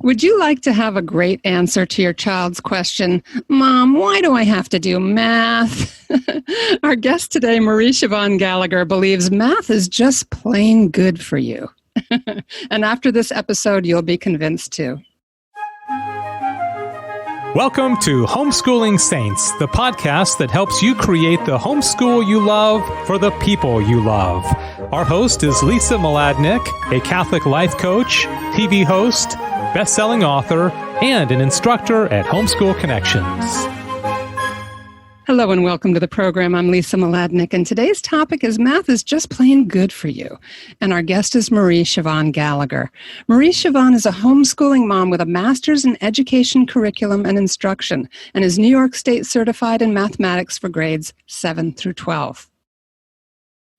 Would you like to have a great answer to your child's question, Mom, why do I have to do math? Our guest today, Marie Siobhan Gallagher, believes math is just plain good for you. And after this episode, you'll be convinced too. Welcome to Homeschooling Saints, the podcast that helps you create the homeschool you love for the people you love. Our host is Lisa Mladinich, a Catholic life coach, TV host, best-selling author, and an instructor at Homeschool Connections. Hello and welcome to the program. I'm Lisa Mladinich, and today's topic is math is just plain good for you. And our guest is Marie Siobhan Gallagher. Marie Siobhan is a homeschooling mom with a master's in education curriculum and instruction and is New York State certified in mathematics for grades 7 through 12.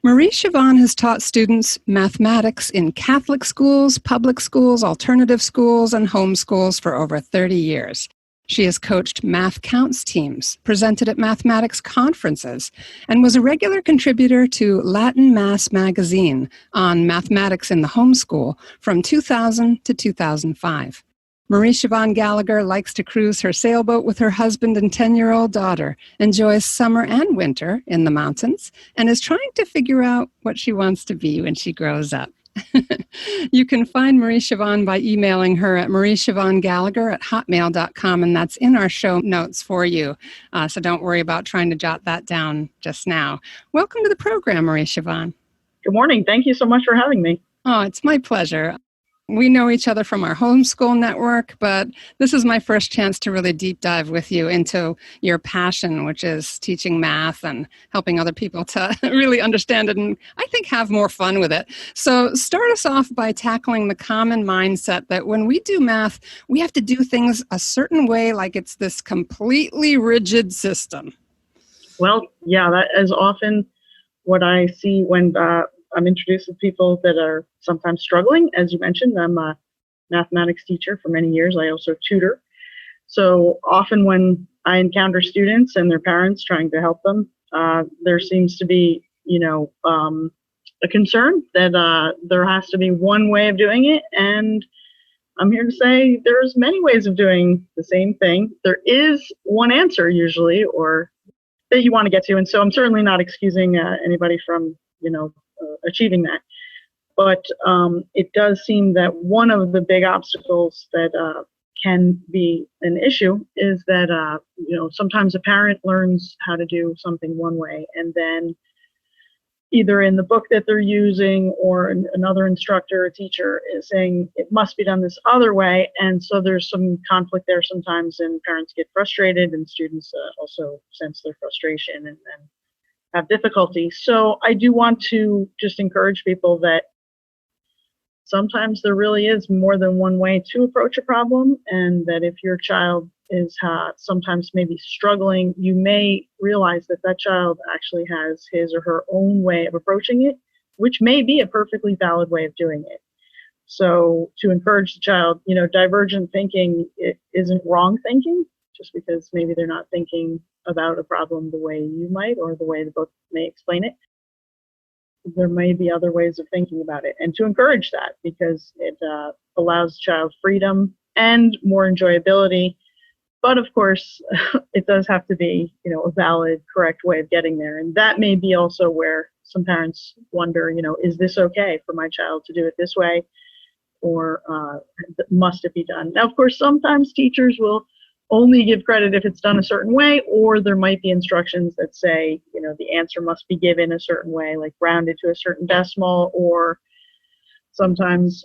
Marie Siobhan has taught students mathematics in Catholic schools, public schools, alternative schools, and homeschools for over 30 years. She has coached Math Counts teams, presented at mathematics conferences, and was a regular contributor to Latin Mass magazine on mathematics in the homeschool from 2000 to 2005. Marie Siobhan Gallagher likes to cruise her sailboat with her husband and 10-year-old daughter, enjoys summer and winter in the mountains, and is trying to figure out what she wants to be when she grows up. You can find Marie Siobhan by emailing her at mariesiobhangallagher@hotmail.com, and that's in our show notes for you. So don't worry about trying to jot that down just now. Welcome to the program, Marie Siobhan. Good morning. Thank you so much for having me. Oh, it's my pleasure. We know each other from our homeschool network, but this is my first chance to really deep dive with you into your passion, which is teaching math and helping other people to really understand it and I think have more fun with it. So start us off by tackling the common mindset that when we do math, we have to do things a certain way, like it's this completely rigid system. Well, yeah, that is often what I see when I'm introduced to people that are sometimes struggling. As you mentioned, I'm a mathematics teacher for many years. I also tutor. So often when I encounter students and their parents trying to help them, there seems to be, a concern that there has to be one way of doing it. And I'm here to say there's many ways of doing the same thing. There is one answer usually, or that you want to get to. And so I'm certainly not excusing anybody from, achieving that. But it does seem that one of the big obstacles that can be an issue is that, sometimes a parent learns how to do something one way, and then either in the book that they're using or another instructor or teacher is saying it must be done this other way. And so there's some conflict there sometimes, and parents get frustrated, and students also sense their frustration and have difficulty. So I do want to just encourage people that sometimes there really is more than one way to approach a problem, and that if your child is sometimes maybe struggling, you may realize that that child actually has his or her own way of approaching it, which may be a perfectly valid way of doing it. So to encourage the child, divergent thinking, it isn't wrong thinking, just because maybe they're not thinking about a problem the way you might, or the way the book may explain it. There may be other ways of thinking about it, and to encourage that, because it allows the child freedom and more enjoyability. But of course, it does have to be, a valid, correct way of getting there. And that may be also where some parents wonder, is this okay for my child to do it this way, or must it be done? Now, of course, sometimes teachers will only give credit if it's done a certain way, or there might be instructions that say, the answer must be given a certain way, like rounded to a certain decimal, or sometimes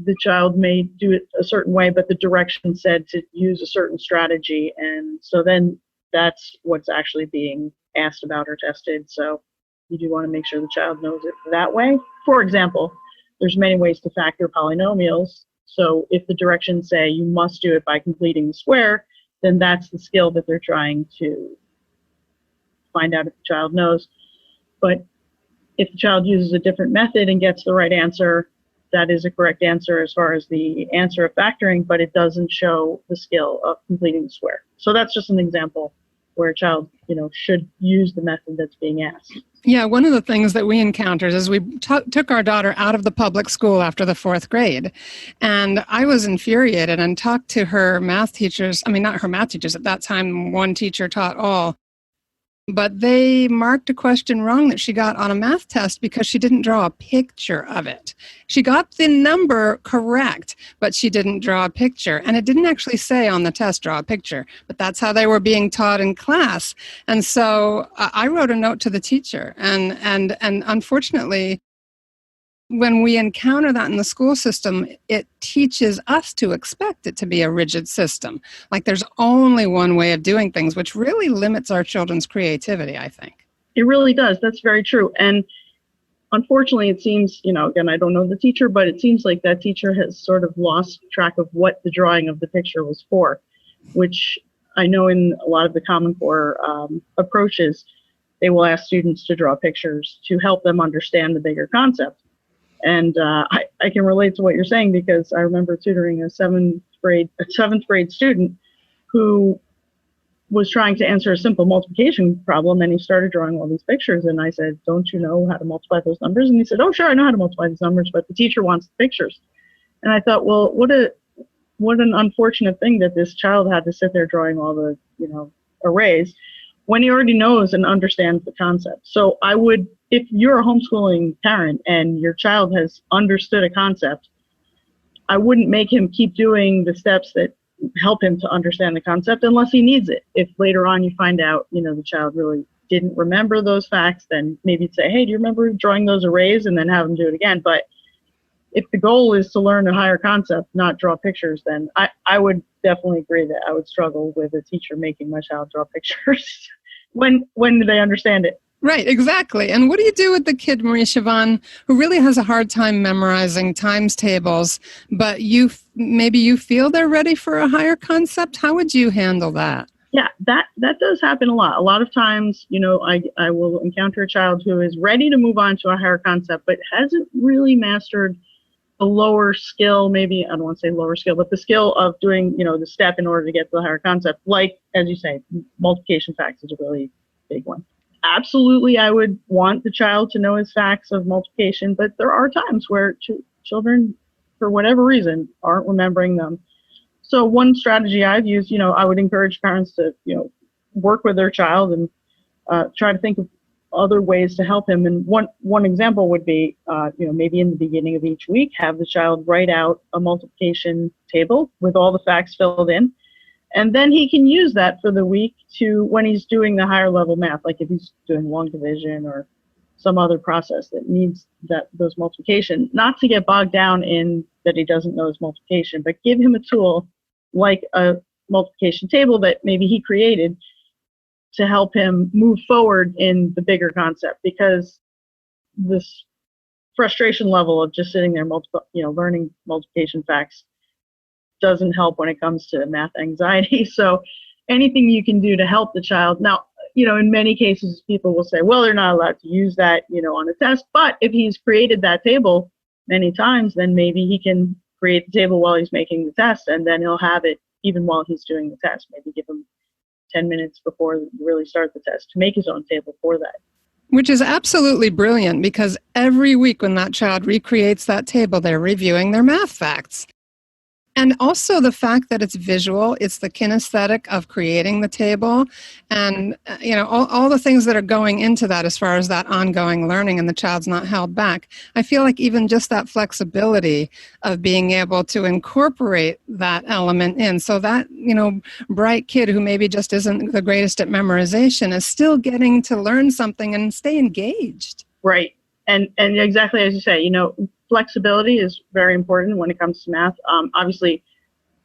the child may do it a certain way, but the direction said to use a certain strategy. And so then that's what's actually being asked about or tested. So you do want to make sure the child knows it that way. For example, there's many ways to factor polynomials. So if the directions say you must do it by completing the square, then that's the skill that they're trying to find out if the child knows. But if the child uses a different method and gets the right answer, that is a correct answer as far as the answer of factoring, but it doesn't show the skill of completing the square. So that's just an example where a child, should use the method that's being asked. Yeah, one of the things that we encountered is we took our daughter out of the public school after the 4th grade. And I was infuriated and talked to her math teachers. I mean, not her math teachers. At that time, one teacher taught all. But they marked a question wrong that she got on a math test because she didn't draw a picture of it. She got the number correct, but she didn't draw a picture. And it didn't actually say on the test, draw a picture. But that's how they were being taught in class. And so I wrote a note to the teacher. And unfortunately, when we encounter that in the school system, it teaches us to expect it to be a rigid system. Like there's only one way of doing things, which really limits our children's creativity, I think. It really does. That's very true. And unfortunately, it seems, again, I don't know the teacher, but it seems like that teacher has sort of lost track of what the drawing of the picture was for, which I know in a lot of the Common Core approaches, they will ask students to draw pictures to help them understand the bigger concept. And I can relate to what you're saying because I remember tutoring a seventh grade student who was trying to answer a simple multiplication problem, and he started drawing all these pictures. And I said, "Don't you know how to multiply those numbers?" And he said, "Oh, sure, I know how to multiply these numbers, but the teacher wants the pictures." And I thought, well, what an unfortunate thing that this child had to sit there drawing all the arrays when he already knows and understands the concept. So I would, if you're a homeschooling parent and your child has understood a concept, I wouldn't make him keep doing the steps that help him to understand the concept unless he needs it. If later on you find out, the child really didn't remember those facts, then maybe say, "Hey, do you remember drawing those arrays?" and then have him do it again. But if the goal is to learn a higher concept, not draw pictures, then I would definitely agree that I would struggle with a teacher making my child draw pictures. When do they understand it? Right, exactly. And what do you do with the kid, Marie Siobhan, who really has a hard time memorizing times tables, but maybe you feel they're ready for a higher concept? How would you handle that? Yeah, that does happen a lot. A lot of times, I will encounter a child who is ready to move on to a higher concept, but hasn't really mastered the lower skill, maybe, I don't want to say lower skill, but the skill of doing, the step in order to get to the higher concept. Like, as you say, multiplication facts is a really big one. Absolutely, I would want the child to know his facts of multiplication, but there are times where children, for whatever reason, aren't remembering them. So one strategy I've used, I would encourage parents to, work with their child and try to think of other ways to help him. And one example would be, maybe in the beginning of each week, have the child write out a multiplication table with all the facts filled in. And then he can use that for the week to when he's doing the higher level math, like if he's doing long division or some other process that needs those multiplication, not to get bogged down in that he doesn't know his multiplication, but give him a tool like a multiplication table that maybe he created to help him move forward in the bigger concept, because this frustration level of just sitting there learning multiplication facts doesn't help when it comes to math anxiety. So anything you can do to help the child. Now, in many cases, people will say, well, they're not allowed to use that, on a test. But if he's created that table many times, then maybe he can create the table while he's making the test, and then he'll have it even while he's doing the test. Maybe give him 10 minutes before you really start the test to make his own table for that. Which is absolutely brilliant, because every week when that child recreates that table, they're reviewing their math facts. And also the fact that it's visual, it's the kinesthetic of creating the table, and all the things that are going into that as far as that ongoing learning, and the child's not held back. I feel like even just that flexibility of being able to incorporate that element in, so that bright kid who maybe just isn't the greatest at memorization is still getting to learn something and stay engaged. Right. And exactly as you say, flexibility is very important when it comes to math. Obviously,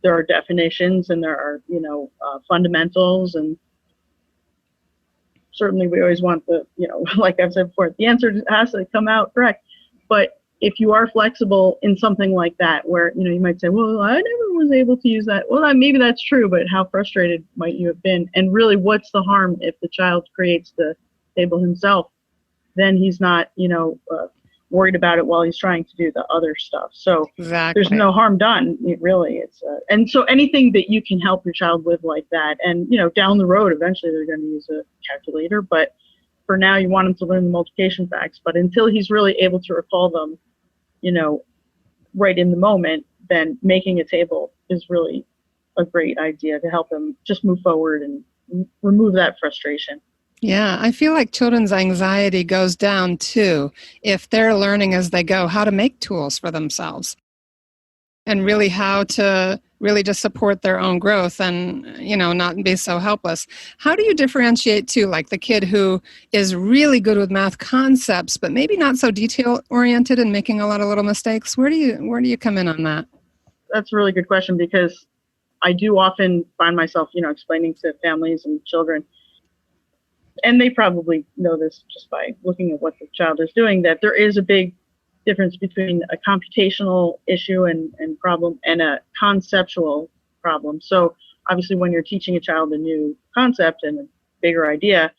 there are definitions and there are, fundamentals, and certainly we always want the, like I've said before, the answer has to come out correct. But if you are flexible in something like that, where, you might say, well, I never was able to use that. Well, maybe that's true, but how frustrated might you have been? And really, what's the harm if the child creates the table himself? Then he's not, worried about it while he's trying to do the other stuff. So Exactly. there's no harm done. And so anything that you can help your child with like that, and down the road, eventually they're going to use a calculator, but for now you want him to learn the multiplication facts. But until he's really able to recall them, right in the moment, then making a table is really a great idea to help him just move forward and remove that frustration. Yeah, I feel like children's anxiety goes down too if they're learning as they go how to make tools for themselves and really how to really just support their own growth and, not be so helpless. How do you differentiate too, like the kid who is really good with math concepts, but maybe not so detail oriented and making a lot of little mistakes? Where do you come in on that? That's a really good question, because I do often find myself, explaining to families and children, and they probably know this just by looking at what the child is doing, that there is a big difference between a computational issue and problem and a conceptual problem. So obviously when you're teaching a child a new concept and a bigger idea,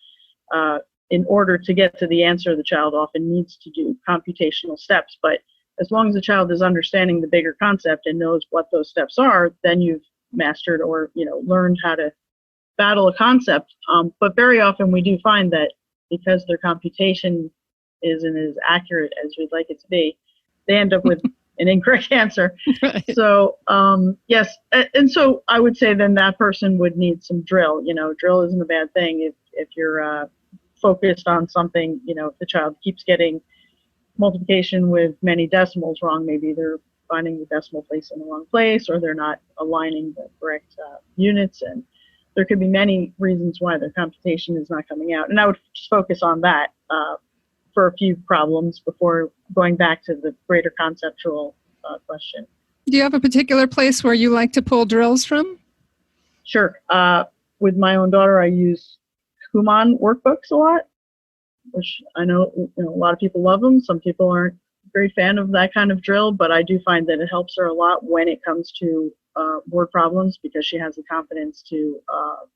in order to get to the answer, the child often needs to do computational steps. But as long as the child is understanding the bigger concept and knows what those steps are, then you've mastered or learned how to battle a concept. But very often we do find that because their computation isn't as accurate as we'd like it to be, they end up with an incorrect answer. Right. So yes, and so I would say then that person would need some drill. Drill isn't a bad thing if you're focused on something. If the child keeps getting multiplication with many decimals wrong, maybe they're finding the decimal place in the wrong place, or they're not aligning the correct units, and there could be many reasons why their computation is not coming out. And I would just focus on that for a few problems before going back to the greater conceptual question. Do you have a particular place where you like to pull drills from? Sure. With my own daughter, I use Kumon workbooks a lot, which I know, a lot of people love them. Some people aren't a great fan of that kind of drill, but I do find that it helps her a lot when it comes to word problems, because she has the confidence to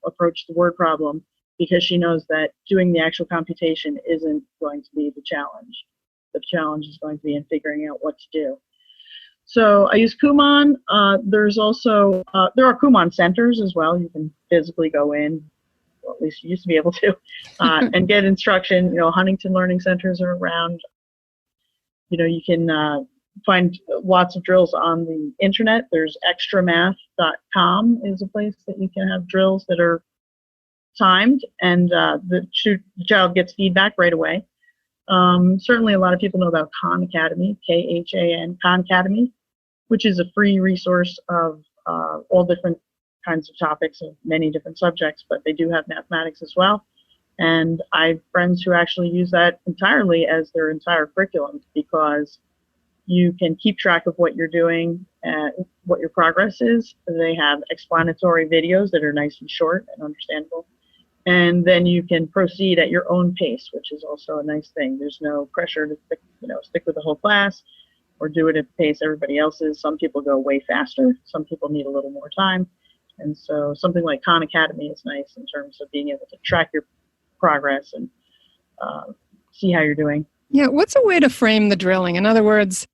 approach the word problem, because she knows that doing the actual computation isn't going to be the challenge. The challenge is going to be in figuring out what to do. So I use Kumon. There's also, there are Kumon centers as well. You can physically go in, or at least you used to be able to, and get instruction. Huntington Learning Centers are around. You can find lots of drills on the internet. There's extramath.com is a place that you can have drills that are timed, and the child gets feedback right away. Certainly a lot of people know about Khan Academy, Khan, Khan Academy, which is a free resource of all different kinds of topics of many different subjects, but they do have mathematics as well. And I have friends who actually use that entirely as their entire curriculum, because you can keep track of what you're doing and what your progress is. They have explanatory videos that are nice and short and understandable. And then you can proceed at your own pace, which is also a nice thing. There's no pressure to stick with the whole class or do it at the pace everybody else is. Some people go way faster. Some people need a little more time. And so something like Khan Academy is nice in terms of being able to track your progress and see how you're doing. Yeah, what's a way to frame the drilling? In other words,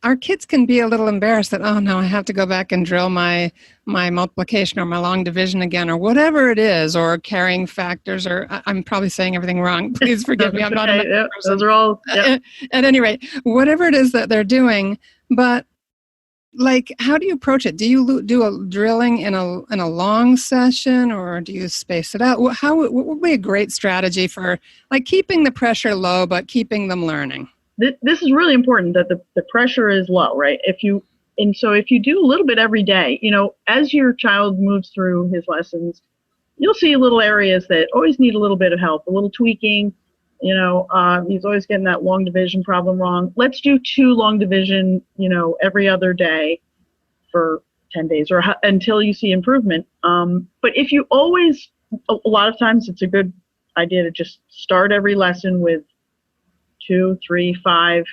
our kids can be a little embarrassed that, oh no, I have to go back and drill my multiplication or my long division again, or whatever it is, or carrying factors, or I'm probably saying everything wrong. Please forgive me. I'm not a math person. Those are all. Yep. At any rate, whatever it is that they're doing, but how do you approach it? Do you do a drilling in a long session, or do you space it out? What would be a great strategy for keeping the pressure low, but keeping them learning? This is really important, that the pressure is low, right? If you do a little bit every day, as your child moves through his lessons, you'll see little areas that always need a little bit of help, a little tweaking. He's always getting that long division problem wrong. Let's do 2 long division, every other day for 10 days or until you see improvement. But if you always, a lot of times it's a good idea to just start every lesson with 2, 3, 5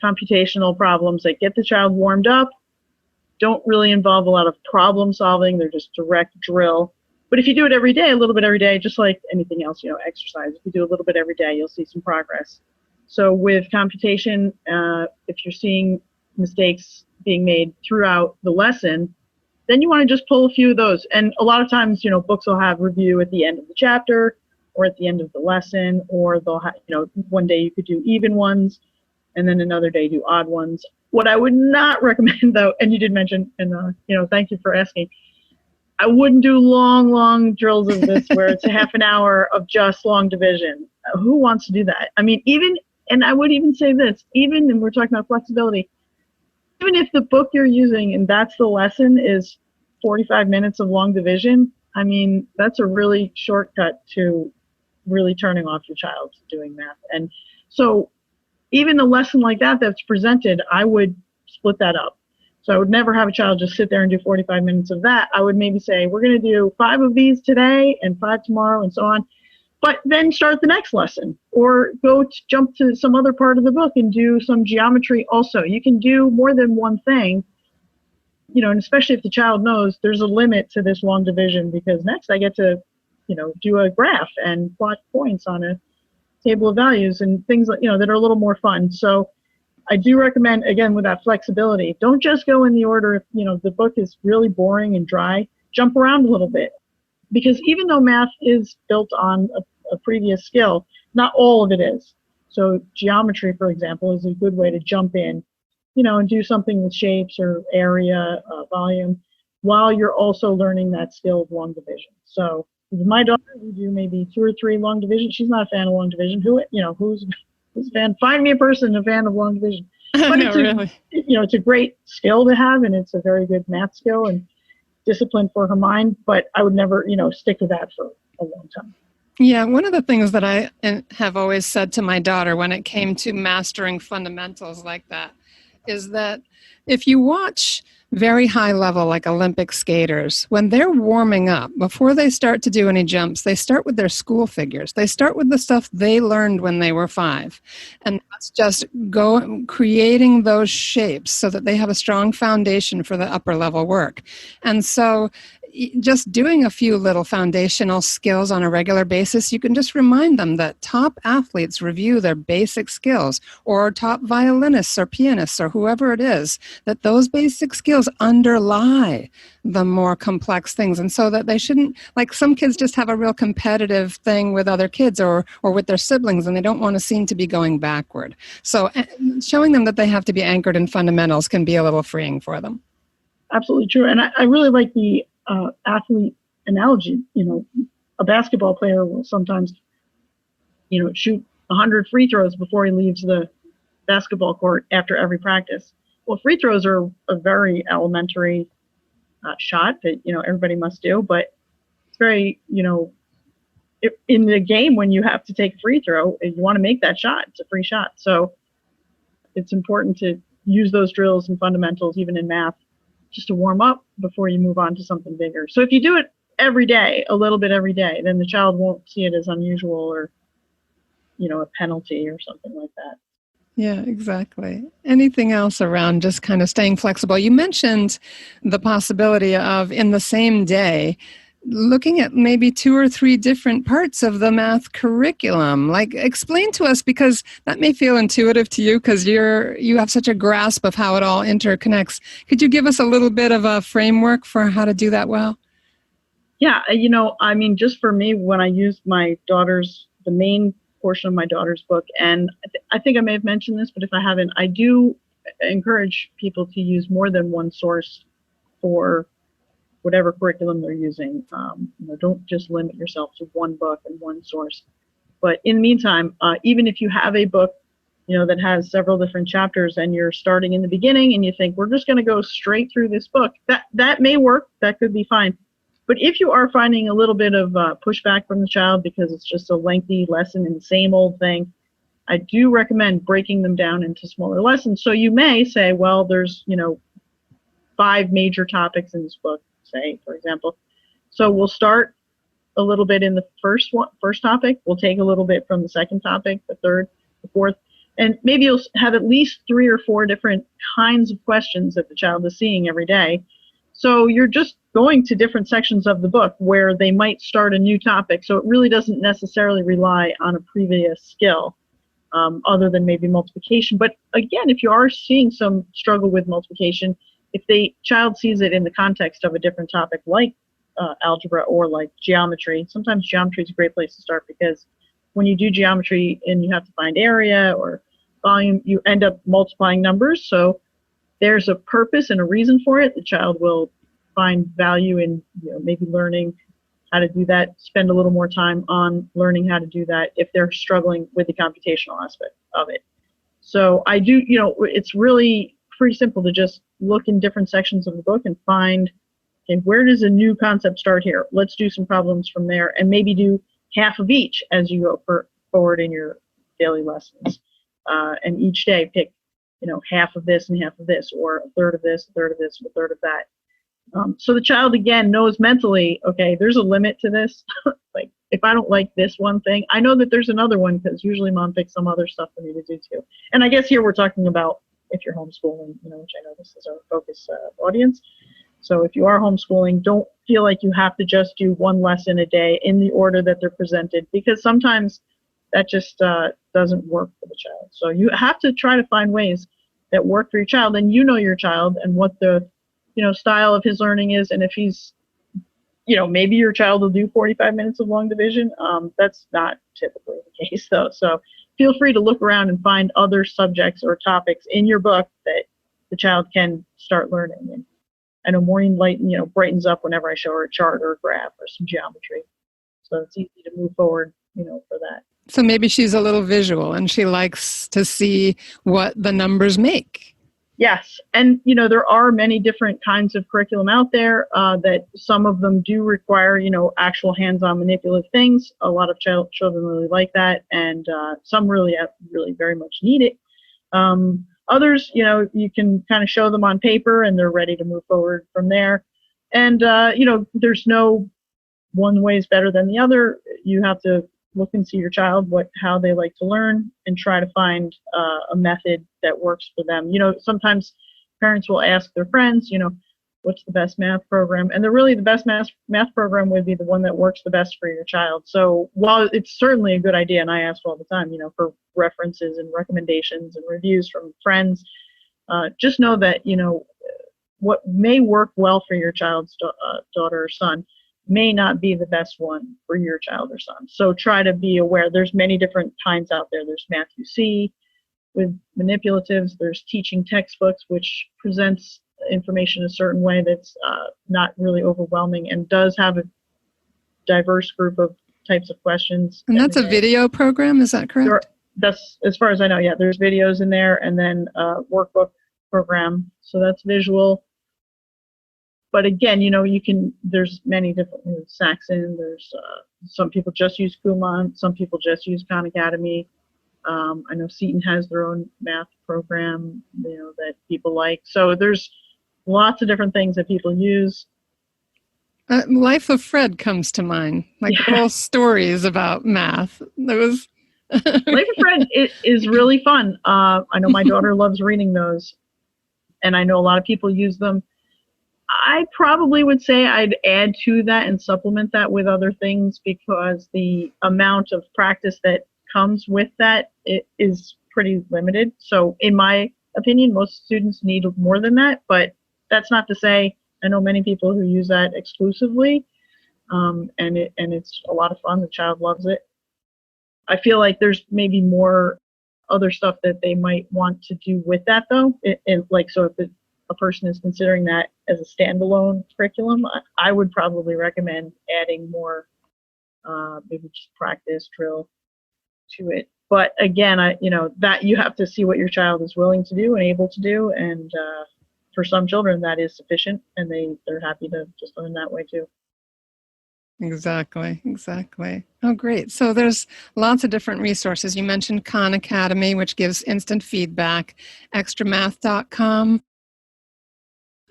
computational problems that get the child warmed up, don't really involve a lot of problem solving. They're just direct drill. But if you do it every day, a little bit every day, just like anything else, exercise, if you do a little bit every day, you'll see some progress. So with computation, if you're seeing mistakes being made throughout the lesson, then you want to just pull a few of those. And a lot of times, books will have review at the end of the chapter or at the end of the lesson, or they'll have, one day you could do even ones and then another day do odd ones. What I would not recommend, though, and you did mention, and thank you for asking, I wouldn't do long drills of this where it's a half an hour of just long division. Who wants to do that? I mean, and I would even say this, and we're talking about flexibility, even if the book you're using and that's the lesson is 45 minutes of long division, I mean, that's a really shortcut to really turning off your child doing math. And so even a lesson like that's presented, I would split that up. So I would never have a child just sit there and do 45 minutes of that. I would maybe say, we're going to do 5 of these today and 5 tomorrow and so on. But then start the next lesson, or jump to some other part of the book and do some geometry also. You can do more than one thing, and especially if the child knows there's a limit to this long division, because next I get to, do a graph and plot points on a table of values and things that are a little more fun. So I do recommend, again, with that flexibility, don't just go in the order. If, the book is really boring and dry, jump around a little bit. Because even though math is built on a previous skill, not all of it is. So geometry, for example, is a good way to jump in, and do something with shapes or area, volume, while you're also learning that skill of long division. So with my daughter, we do maybe 2 or 3 long division. She's not a fan of long division. Who's a fan? Find me a person a fan of long division. But really. It's a great skill to have, and it's a very good math skill and discipline for her mind. But I would never, stick with that for a long time. Yeah, one of the things that I have always said to my daughter when it came to mastering fundamentals like that is that if you watch very high level, like Olympic skaters, when they're warming up, before they start to do any jumps, they start with their school figures. They start with the stuff they learned when they were 5. And that's just creating those shapes so that they have a strong foundation for the upper level work. And so just doing a few little foundational skills on a regular basis, you can just remind them that top athletes review their basic skills, or top violinists or pianists or whoever it is, that those basic skills underlie the more complex things. And so that they shouldn't, like some kids just have a real competitive thing with other kids or with their siblings, and they don't want to seem to be going backward. So showing them that they have to be anchored in fundamentals can be a little freeing for them. Absolutely true. And I really like the athlete analogy. A basketball player will sometimes, shoot 100 free throws before he leaves the basketball court after every practice. Well, free throws are a very elementary shot that, everybody must do, but it's very, in the game when you have to take a free throw, you want to make that shot. It's a free shot. So it's important to use those drills and fundamentals, even in math, just to warm up before you move on to something bigger. So if you do it every day, a little bit every day, then the child won't see it as unusual or, a penalty or something like that. Yeah, exactly. Anything else around just kind of staying flexible? You mentioned the possibility of, in the same day, looking at maybe 2 or 3 different parts of the math curriculum. Like, explain to us, because that may feel intuitive to you because you have such a grasp of how it all interconnects. Could you give us a little bit of a framework for how to do that well? Yeah, just for me, when I used the main portion of my daughter's book, and I think I may have mentioned this, but if I haven't, I do encourage people to use more than one source for whatever curriculum they're using. Don't just limit yourself to one book and one source. But in the meantime, even if you have a book, that has several different chapters and you're starting in the beginning and you think, we're just going to go straight through this book, that may work. That could be fine. But if you are finding a little bit of pushback from the child because it's just a lengthy lesson in the same old thing, I do recommend breaking them down into smaller lessons. So you may say, well, there's, 5 major topics in this book, say, for example. So we'll start a little bit in the first topic. We'll take a little bit from the second topic, the third, the fourth, and maybe you'll have at least 3 or 4 different kinds of questions that the child is seeing every day. So you're just going to different sections of the book where they might start a new topic. So it really doesn't necessarily rely on a previous skill. other than maybe multiplication. But again, if you are seeing some struggle with multiplication, if the child sees it in the context of a different topic like algebra or like geometry, sometimes geometry is a great place to start, because when you do geometry and you have to find area or volume, you end up multiplying numbers. So there's a purpose and a reason for it. The child will find value in maybe learning how to do that, spend a little more time on learning how to do that if they're struggling with the computational aspect of it. So I do, it's really pretty simple to just look in different sections of the book and find, okay, where does a new concept start here? Let's do some problems from there, and maybe do half of each as you go forward in your daily lessons. And each day pick, half of this and half of this, or a third of this, a third of this, a third of that. So the child, again, knows mentally, okay, there's a limit to this. Like, if I don't like this one thing, I know that there's another one, because usually mom picks some other stuff for me to do too. And I guess here we're talking about if you're homeschooling, which I know this is our focus audience. So if you are homeschooling, don't feel like you have to just do one lesson a day in the order that they're presented, because sometimes that just doesn't work for the child. So you have to try to find ways that work for your child, and your child and what the style of his learning is. And if he's, maybe your child will do 45 minutes of long division. That's not typically the case though. So feel free to look around and find other subjects or topics in your book that the child can start learning. And I know Maureen light, brightens up whenever I show her a chart or a graph or some geometry. So it's easy to move forward, for that. So maybe she's a little visual and she likes to see what the numbers make. Yes. And, there are many different kinds of curriculum out there that some of them do require, actual hands-on manipulative things. A lot of children really like that. And some really very much need it. Others, you can kind of show them on paper and they're ready to move forward from there. And, there's no one way is better than the other. You have to look and see your child, how they like to learn, and try to find a method that works for them. Sometimes parents will ask their friends, what's the best math program? And the best math program would be the one that works the best for your child. So while it's certainly a good idea, and I ask all the time, for references and recommendations and reviews from friends, just know that, what may work well for your child's daughter or son may not be the best one for your child or son. So try to be aware. There's many different kinds out there. There's Math UC with manipulatives. There's teaching textbooks, which presents information a certain way that's not really overwhelming and does have a diverse group of types of questions. And that's a video program, is that correct? That's, as far as I know, yeah. There's videos in there, and then workbook program. So that's visual. But again, there's many different, Saxon, there's some people just use Kumon, some people just use Khan Academy. I know Seton has their own math program, that people like. So there's lots of different things that people use. Life of Fred comes to mind, like whole stories about math. There was Life of Fred is really fun. I know my daughter loves reading those, and I know a lot of people use them. I probably would say I'd add to that and supplement that with other things, because the amount of practice that comes with that is pretty limited. So in my opinion, most students need more than that, but that's not to say, I know many people who use that exclusively, and it's a lot of fun. The child loves it. I feel like there's maybe more other stuff that they might want to do with that though. So if a person is considering that as a standalone curriculum, I would probably recommend adding more, maybe just practice, drill to it. But again, that you have to see what your child is willing to do and able to do. And for some children, that is sufficient, and they're happy to just learn that way too. Exactly. Oh, great. So there's lots of different resources. You mentioned Khan Academy, which gives instant feedback, extramath.com.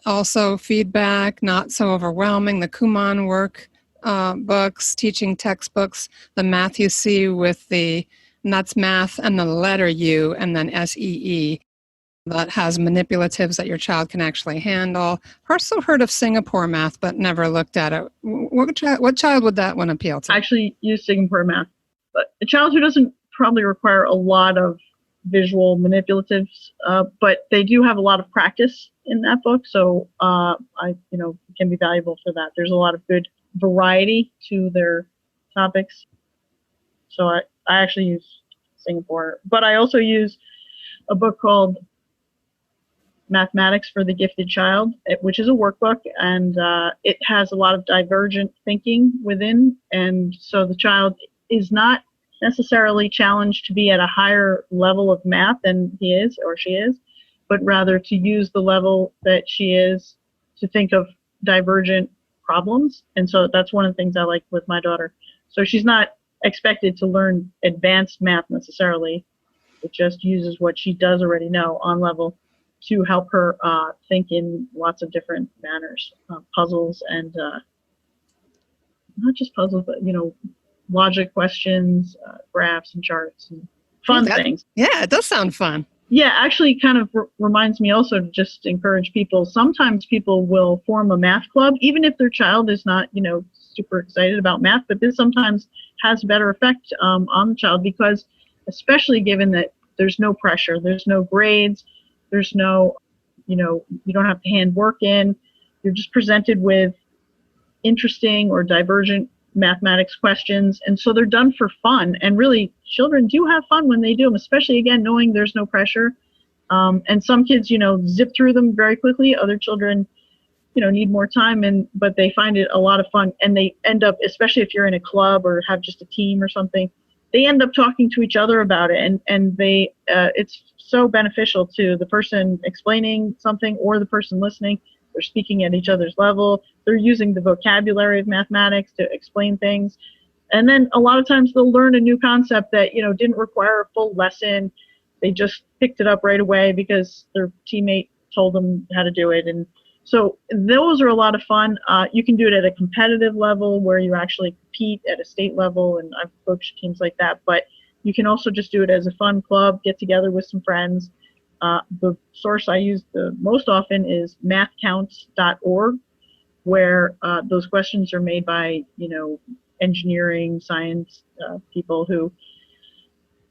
Also feedback, not so overwhelming, the Kumon work books, teaching textbooks, the Math UC with and that's math and the letter U and then SEE, that has manipulatives that your child can actually handle. Also heard of Singapore math, but never looked at it. What child would that one appeal to? I actually use Singapore math, but a child who doesn't probably require a lot of visual manipulatives, but they do have a lot of practice in that book. So it can be valuable for that. There's a lot of good variety to their topics. So I actually use Singapore, but I also use a book called Mathematics for the Gifted Child, which is a workbook, and it has a lot of divergent thinking within. And so the child is not necessarily challenged to be at a higher level of math than he is or she is, but rather to use the level that she is to think of divergent problems. And so that's one of the things I like with my daughter. So she's not expected to learn advanced math necessarily. It just uses what she does already know on level to help her think in lots of different manners, puzzles and not just puzzles, but, logic questions, graphs and charts and fun things. Yeah, it does sound fun. Yeah, actually kind of reminds me also to just encourage people. Sometimes people will form a math club, even if their child is not, super excited about math, but this sometimes has a better effect on the child because, especially given that there's no pressure, there's no grades, there's no, you don't have to hand work in. You're just presented with interesting or divergent mathematics questions. And so they're done for fun. And really, children do have fun when they do them, especially, again, knowing there's no pressure. And some kids, zip through them very quickly. Other children, need more time, but they find it a lot of fun. And they end up, especially if you're in a club or have just a team or something, they end up talking to each other about it. And they, it's so beneficial to the person explaining something or the person listening. They're speaking at each other's level. They're using the vocabulary of mathematics to explain things. And then a lot of times they'll learn a new concept that, didn't require a full lesson. They just picked it up right away because their teammate told them how to do it. And so those are a lot of fun. You can do it at a competitive level where you actually compete at a state level, and I've coached teams like that. But you can also just do it as a fun club, get together with some friends. The source I use the most often is mathcounts.org, where those questions are made by, engineering, science people who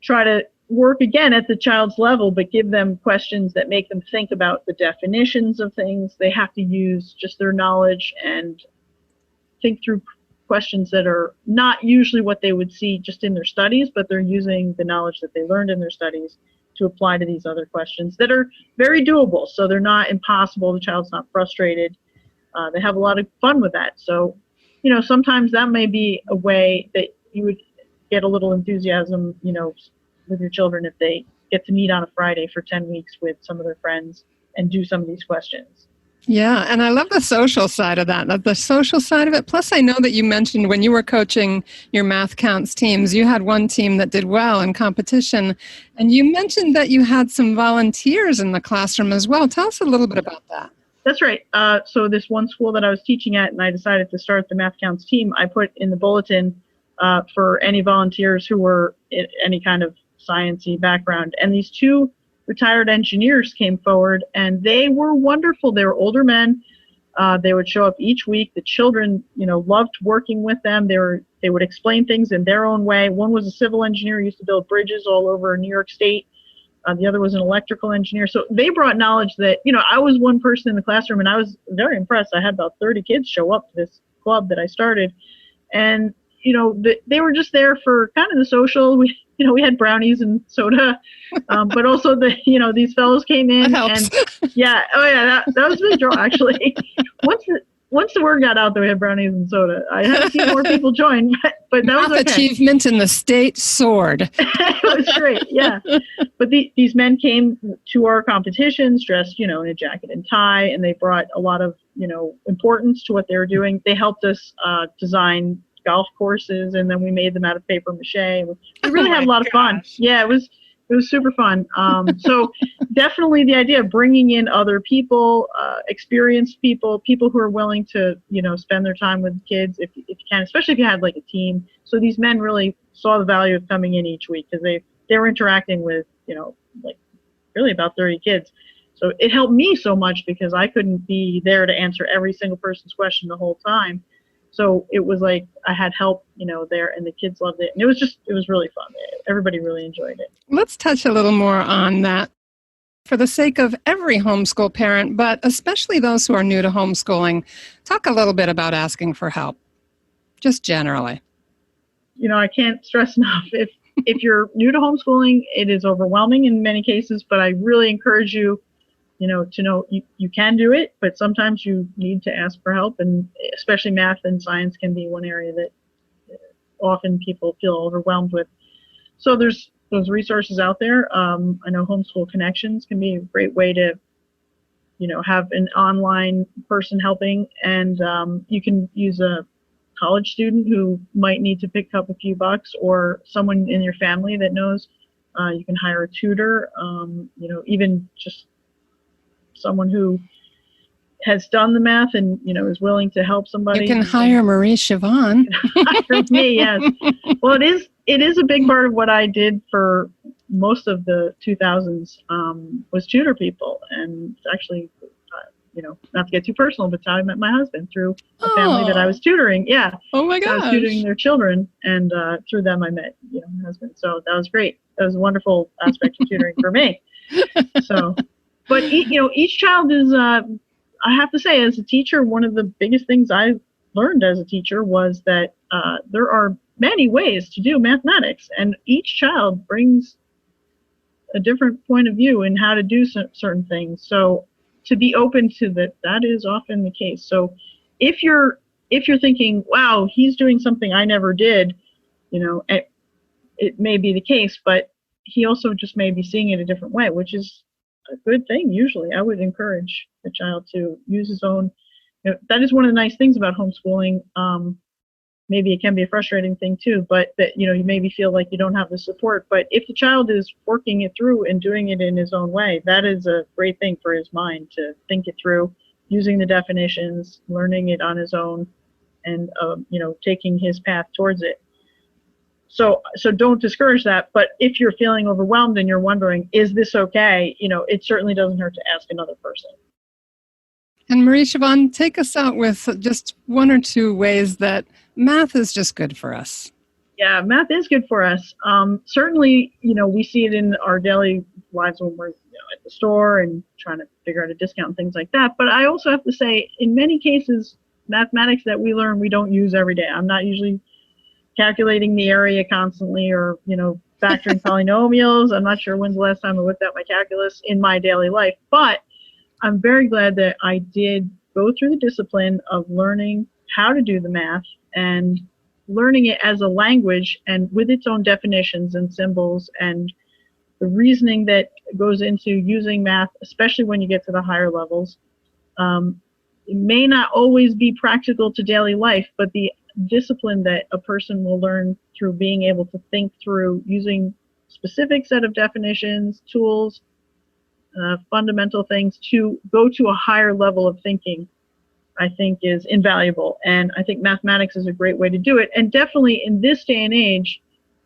try to work again at the child's level, but give them questions that make them think about the definitions of things. They have to use just their knowledge and think through questions that are not usually what they would see just in their studies, but they're using the knowledge that they learned in their studies to apply to these other questions that are very doable. So they're not impossible. The child's not frustrated. They have a lot of fun with that. So, sometimes that may be a way that you would get a little enthusiasm, with your children if they get to meet on a Friday for 10 weeks with some of their friends and do some of these questions. Yeah, and I love the social side of that, the social side of it. Plus, I know that you mentioned when you were coaching your Math Counts teams, you had one team that did well in competition, and you mentioned that you had some volunteers in the classroom as well. Tell us a little bit about that. That's right. So this one school that I was teaching at, and I decided to start the Math Counts team, I put in the bulletin for any volunteers who were in any kind of sciencey background. And these two retired engineers came forward, and they were wonderful. They were older men. They would show up each week. The children, loved working with them. They would explain things in their own way. One was a civil engineer, used to build bridges all over New York State. The other was an electrical engineer. So they brought knowledge that, I was one person in the classroom, and I was very impressed. I had about 30 kids show up to this club that I started. And, they were just there for kind of the social. We had brownies and soda, but also these fellows came in. That helps. And that was a big draw, actually. Once the word got out that we had brownies and soda, I had a few more people join, but that was okay. Achievement in the state soared. It was great, yeah. But these men came to our competitions dressed, in a jacket and tie, and they brought a lot of, importance to what they were doing. They helped us design golf courses, and then we made them out of paper mache. We really had a lot of fun. Yeah, it was super fun. So definitely the idea of bringing in other people, experienced people who are willing to, spend their time with kids if you can, especially if you had like a team. So these men really saw the value of coming in each week because they were interacting with, really about 30 kids. So it helped me so much because I couldn't be there to answer every single person's question the whole time. So it was like I had help, there, and the kids loved it. And it was really fun. Everybody really enjoyed it. Let's touch a little more on that for the sake of every homeschool parent, but especially those who are new to homeschooling. Talk a little bit about asking for help, just generally. I can't stress enough. If you're new to homeschooling, it is overwhelming in many cases, but I really encourage you, to know you can do it, but sometimes you need to ask for help, and especially math and science can be one area that often people feel overwhelmed with. So there's those resources out there. I know Homeschool Connections can be a great way to, have an online person helping, and you can use a college student who might need to pick up a few bucks, or someone in your family that knows. You can hire a tutor, even just someone who has done the math and, is willing to help somebody. You can hire Marie Siobhan. Hire me, yes. Well, it is a big part of what I did for most of the 2000s, was tutor people. And actually, not to get too personal, but how I met my husband, through a family that I was tutoring. Yeah. Oh my gosh. I was tutoring their children, and through them I met, my husband. So that was great. That was a wonderful aspect of tutoring for me. So, but each child is, I have to say, as a teacher, one of the biggest things I learned as a teacher was that there are many ways to do mathematics, and each child brings a different point of view in how to do certain things. So to be open to that is often the case. So if you're thinking, wow, he's doing something I never did, it may be the case, but he also just may be seeing it a different way, which is a good thing. Usually I would encourage the child to use his own. That is one of the nice things about homeschooling. Maybe it can be a frustrating thing too, but that, you maybe feel like you don't have the support. But if the child is working it through and doing it in his own way, that is a great thing for his mind to think it through, using the definitions, learning it on his own, and, taking his path towards it. So don't discourage that. But if you're feeling overwhelmed and you're wondering, is this okay? It certainly doesn't hurt to ask another person. And Marie Siobhan, take us out with just one or two ways that math is just good for us. Yeah, math is good for us. Certainly, we see it in our daily lives when we're at the store and trying to figure out a discount and things like that. But I also have to say, in many cases, mathematics that we learn, we don't use every day. I'm not usually calculating the area constantly, or, factoring polynomials. I'm not sure when's the last time I whipped out my calculus in my daily life. But I'm very glad that I did go through the discipline of learning how to do the math and learning it as a language and with its own definitions and symbols, and the reasoning that goes into using math, especially when you get to the higher levels. It may not always be practical to daily life, but the discipline that a person will learn through being able to think through using specific set of definitions, tools, fundamental things to go to a higher level of thinking, I think is invaluable. And I think mathematics is a great way to do it. And definitely in this day and age,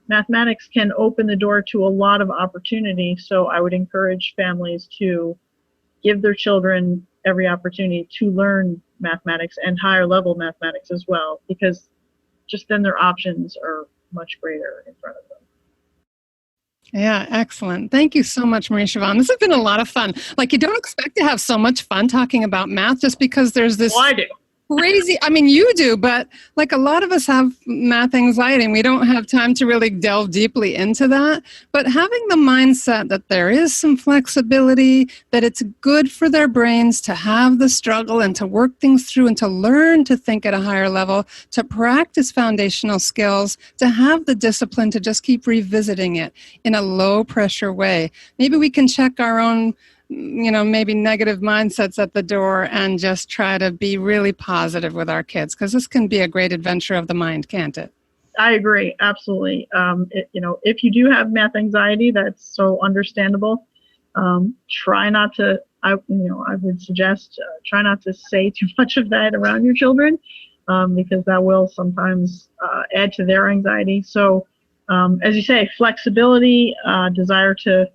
mathematics can open the door to a lot of opportunity. So I would encourage families to give their children every opportunity to learn mathematics and higher level mathematics as well, because just then their options are much greater in front of them. Yeah, excellent. Thank you so much, Marie Siobhan. This has been a lot of fun. Like, you don't expect to have so much fun talking about math just because there's this I do. crazy, you do, but like a lot of us have math anxiety and we don't have time to really delve deeply into that. But having the mindset that there is some flexibility, that it's good for their brains to have the struggle and to work things through and to learn to think at a higher level, to practice foundational skills, to have the discipline to just keep revisiting it in a low pressure way. Maybe we can check our own maybe negative mindsets at the door and just try to be really positive with our kids, because this can be a great adventure of the mind, can't it? I agree. Absolutely. If you do have math anxiety, that's so understandable. Try not to, I would suggest, try not to say too much of that around your children, because that will sometimes add to their anxiety. So, as you say, flexibility, desire to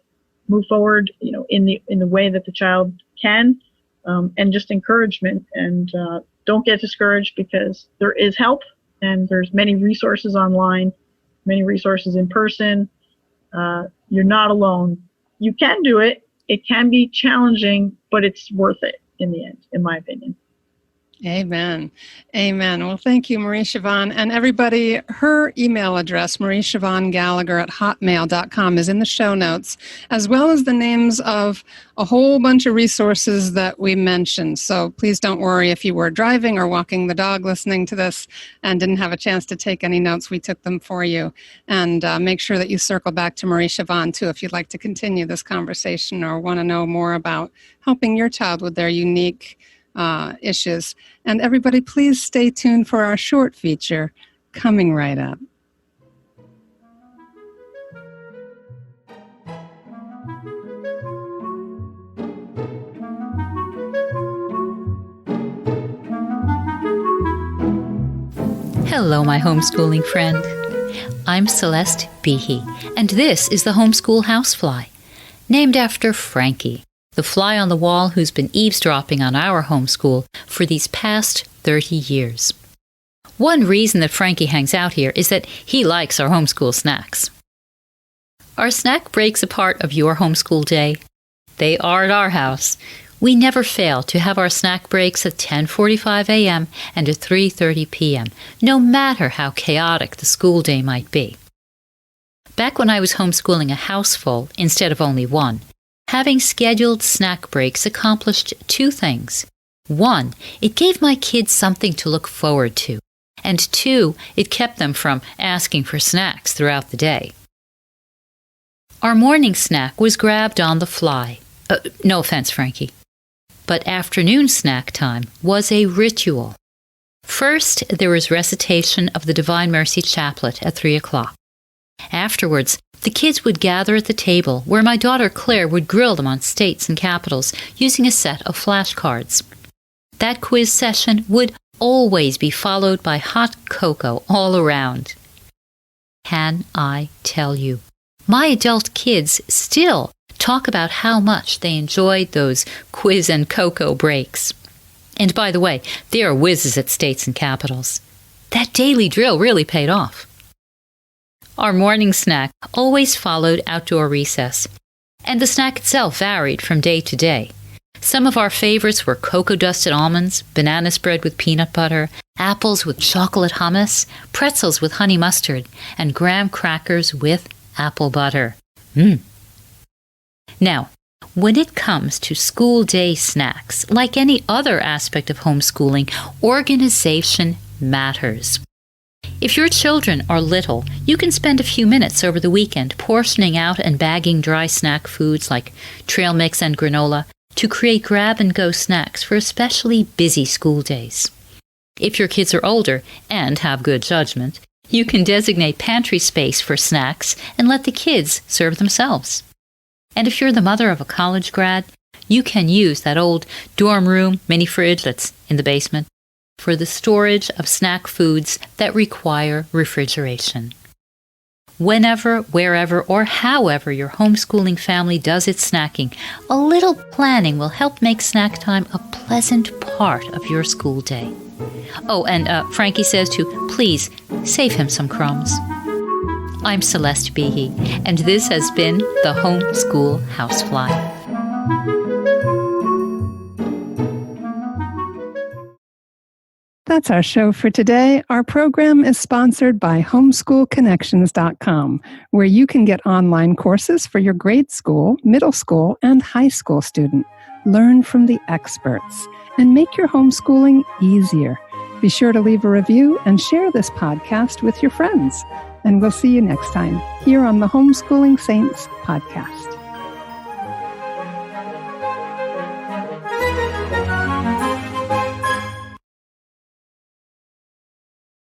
move forward, in the way that the child can, and just encouragement, and don't get discouraged, because there is help, and there's many resources online, many resources in person. You're not alone. You can do it. It can be challenging, but it's worth it in the end, in my opinion. Amen. Amen. Well, thank you, Marie Siobhan. And everybody, her email address, mariesiobhangallagher@hotmail.com, is in the show notes, as well as the names of a whole bunch of resources that we mentioned. So please don't worry if you were driving or walking the dog listening to this and didn't have a chance to take any notes. We took them for you. And make sure that you circle back to Marie Siobhan, too, if you'd like to continue this conversation or want to know more about helping your child with their unique issues. And everybody, please stay tuned for our short feature coming right up. Hello, my homeschooling friend. I'm Celeste Behe, and this is the Homeschool Housefly, named after Frankie, the fly on the wall who's been eavesdropping on our homeschool for these past 30 years. One reason that Frankie hangs out here is that he likes our homeschool snacks. Are snack breaks a part of your homeschool day? They are at our house. We never fail to have our snack breaks at 10:45 a.m. and at 3:30 p.m., no matter how chaotic the school day might be. Back when I was homeschooling a house full instead of only one, having scheduled snack breaks accomplished two things. One, it gave my kids something to look forward to. And two, it kept them from asking for snacks throughout the day. Our morning snack was grabbed on the fly. No offense, Frankie. But afternoon snack time was a ritual. First, there was recitation of the Divine Mercy Chaplet at 3 o'clock. Afterwards, the kids would gather at the table where my daughter Claire would grill them on states and capitals using a set of flashcards. That quiz session would always be followed by hot cocoa all around. Can I tell you, my adult kids still talk about how much they enjoyed those quiz and cocoa breaks. And by the way, they are whizzes at states and capitals. That daily drill really paid off. Our morning snack always followed outdoor recess, and the snack itself varied from day to day. Some of our favorites were cocoa-dusted almonds, banana spread with peanut butter, apples with chocolate hummus, pretzels with honey mustard, and graham crackers with apple butter. Now, when it comes to school day snacks, like any other aspect of homeschooling, organization matters. If your children are little, you can spend a few minutes over the weekend portioning out and bagging dry snack foods like trail mix and granola to create grab-and-go snacks for especially busy school days. If your kids are older and have good judgment, you can designate pantry space for snacks and let the kids serve themselves. And if you're the mother of a college grad, you can use that old dorm room mini fridge that's in the basement for the storage of snack foods that require refrigeration. Whenever, wherever, or however your homeschooling family does its snacking, a little planning will help make snack time a pleasant part of your school day. Oh, and Frankie says to please save him some crumbs. I'm Celeste Behe, and this has been the Homeschool Housefly. That's our show for today. Our program is sponsored by homeschoolconnections.com, where you can get online courses for your grade school, middle school, and high school student. Learn from the experts and make your homeschooling easier. Be sure to leave a review and share this podcast with your friends. And we'll see you next time here on the Homeschooling Saints podcast.